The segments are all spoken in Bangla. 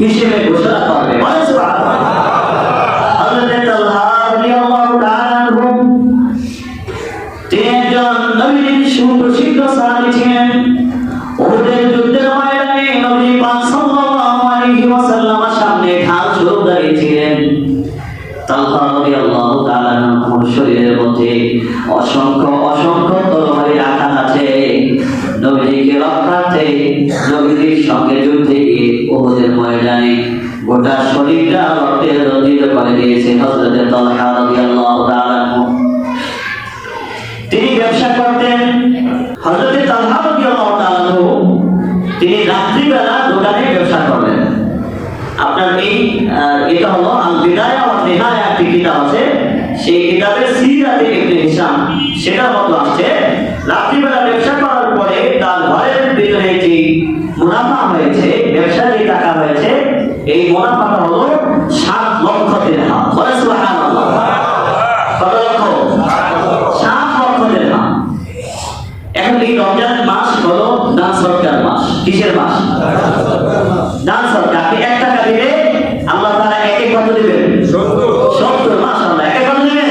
হিসেবে ঘোষণা করবে। বলেন সুবহানাল্লাহ। হযরত তালহা রাদিয়াল্লাহু তাআলা আনহু তিনি একজন নবীর সুপ্রসিদ্ধ সাহাবী ছিলেন। উহুদের যুদ্ধের ময়দানে নবী পাক সাল্লাল্লাহু আলাইহি ওয়াসাল্লামের সামনে ঢাল স্বরূপ দাঁড়িয়েছিলেন। তালহা রাদিয়াল্লাহু তাআলা আনহুর শরীরের মধ্যে অসংখ্য অসংখ্য তরবারির আঘাত আছে। নবীকে রক্ষার্থে নবীর সঙ্গে যুদ্ধে গিয়ে উহুদের ময়দানে গোটা শরীরটা রক্তে রঞ্জিত করে দিয়েছে হযরত তালহা রাদিয়াল্লাহু তাআলা আনহু। তিনি ব্যবসা করতেন। হযরত তালহা রাদিয়াল্লাহু তাআলা আনহু তিনি রাত্রিবেলা দোকানে ব্যবসা করলেন। আপনার এটা হলো আল বিদায়া ওয়া নিহায়া একটি কিতাব আছে, সেই কিতাবের সিরাতে ইবনে হিশাম সেটার মতো আছে রাত্রিবেলা ব্যবসা করার পরে তার ঘরের ভিতরে যে মুনাফা হয়েছে, ব্যবসার যে টাকা হয়েছে, এই মুনাফাটা হলো 7 লক্ষ দিরহাম। বলেন সুবহানাল্লাহ। কত লক্ষ? 7 লক্ষ দিরহাম। এখন এই রমজান মাস হলো দান সদকার মাস। কিসের মাস? দান সদকা। আপনি 1 টাকা দিলে আল্লাহ তাআলা একে কত দিবেন? 70। মাশাআল্লাহ। একে কত দিবেন?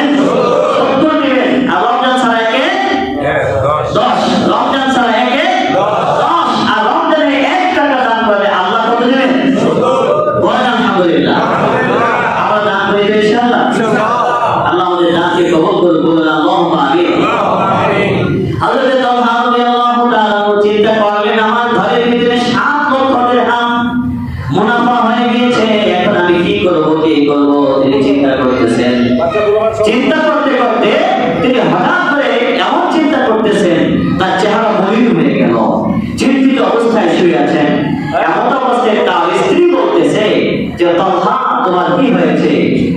70 দিবেন। আর রমজান ছাড়া একে 10। রমজান ছাড়া একে 10। আর রমজানে 1 টাকা দান করলে আল্লাহ কত দিবেন? 70। বলেন আলহামদুলিল্লাহ। আমরা দান করি ইনশাআল্লাহ। আল্লাহ আমাদের দানকে কবুল করুন। বলুন আল্লাহুম্মা আমিন। হযরত তালহা রাদিয়াল্লাহু তাআলা চিন্তা করলেন, আমার ঘরের ভিতরে 7 লক্ষ দিরহাম মুনাফা হয়ে গিয়েছে, এখন আমি কি করব কি করব? তিনি চিন্তা করতেছেন। চিন্তা করতে করতে তিনি হঠাৎ করে এমন চিন্তা করতেছেন, তার চেহারা মলিন হয়ে গেল। চিন্তিত অবস্থায় শুয়ে আছেন। এমন অবস্থায় তার স্ত্রী বলতেছে যে তালহা, তোমার কি হয়েছে?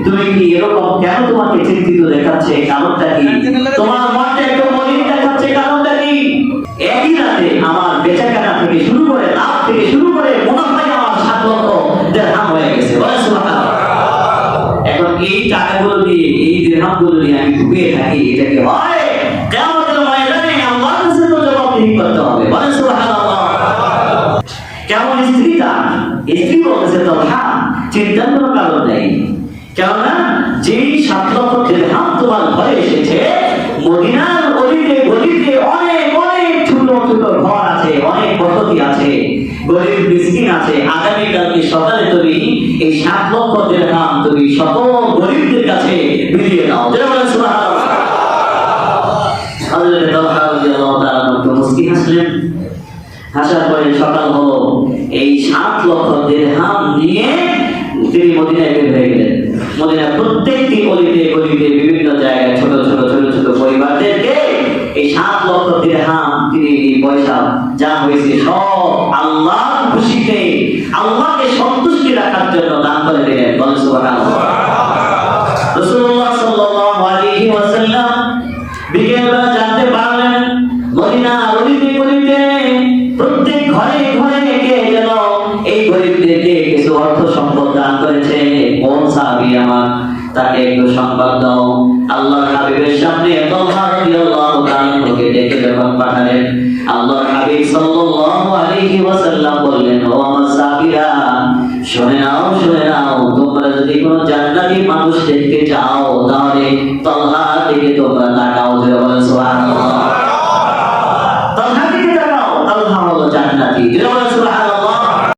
তুমি কি এরকম কেন? তোমাকে চিন্তিত দেখাচ্ছে, কারণটা কি? তোমার মনটা একটু মলিন দেখাচ্ছে, কারণটা কি? একই রাতে আমার বেচাকেনা থেকে শুরু করে লাভ থেকে শুরু করে মুনাফায় আমার 7 লক্ষ দিরহাম হয়ে গেছে। বলেন সুবহানাল্লাহ। এখন এই টাকাগুলো দিয়ে, এই দিরহামগুলো দিয়ে আমি ঢুকিয়ে থাকি, এটা কি হয়? কিয়ামতের ময়দানে আল্লাহর কাছে তো জবাবদিহি করতে হবে। বলেন সুবহানাল্লাহ। কেমন স্ত্রী তার? স্ত্রী বলতেছে, তালহা, চিন্তার কোনো কারণ নেই। কেননা যেই 7 লক্ষ দিরহাম তোমার ঘরে এসেছে, মদিনার অলিতে গলিতে অনেক অনেক ছোট ছোট ঘর আছে, অনেক বসতি আছে, গরিব মিসকিন আছে। আগামীকালকে সকালে তুমি এই 7 লক্ষ দিরহাম তুমি সকল গরিবদের কাছে বিলিয়ে দাও। বলেন সুবহানাল্লাহ। হযরত তালহা রাদিয়াল্লাহু তাআলা মুস্কি হাসলেন। হাসার পরে সকাল হলো, এই 7 লক্ষ দিরহাম নিয়ে তিনি মদিনায় বের হয়ে গেলেন। মদিনার প্রত্যেকটি অলিতে গলিতে বিভিন্ন জায়গায় ছোট ছোট ছোট ছোট পরিবারদেরকে এই 7 লক্ষ দিরহাম তিনি এই পয়সা যা হয়েছে সব আল্লাহর খুশিতে, আল্লাহকে সন্তুষ্টি রাখার জন্য দান করে দিলেন। বলেন সুবহানাল্লাহ। রাসূলুল্লাহ সাল্লাল্লাহু আলাইহি ওয়াসাল্লাম বিকেলবেলা জানতে পারলেন মদিনার অলিতে গলিতে প্রত্যেক ঘরে ঘরে কে যেন এই গরিবদেরকে কিছু অর্থ সম্পদ দান করেছে। কোন সাহাবী আমার? তাকে একটু সংবাদ দাও। আল্লাহর হাবিবের সামনে তালহা রাদিয়াল্লাহু তাআলাকে ডেকে যখন পাঠালেন, আল্লাহর হাবিব সাল্লাল্লাহু আলাইহি ওয়াসাল্লাম বললেন, ও আমার সাহাবীরা, শুনে নাও শুনে নাও, তোমরা যদি কোনো জান্নাতি মানুষ দেখতে চাও তাহলে তালহা দিকে তোমরা তাকাও।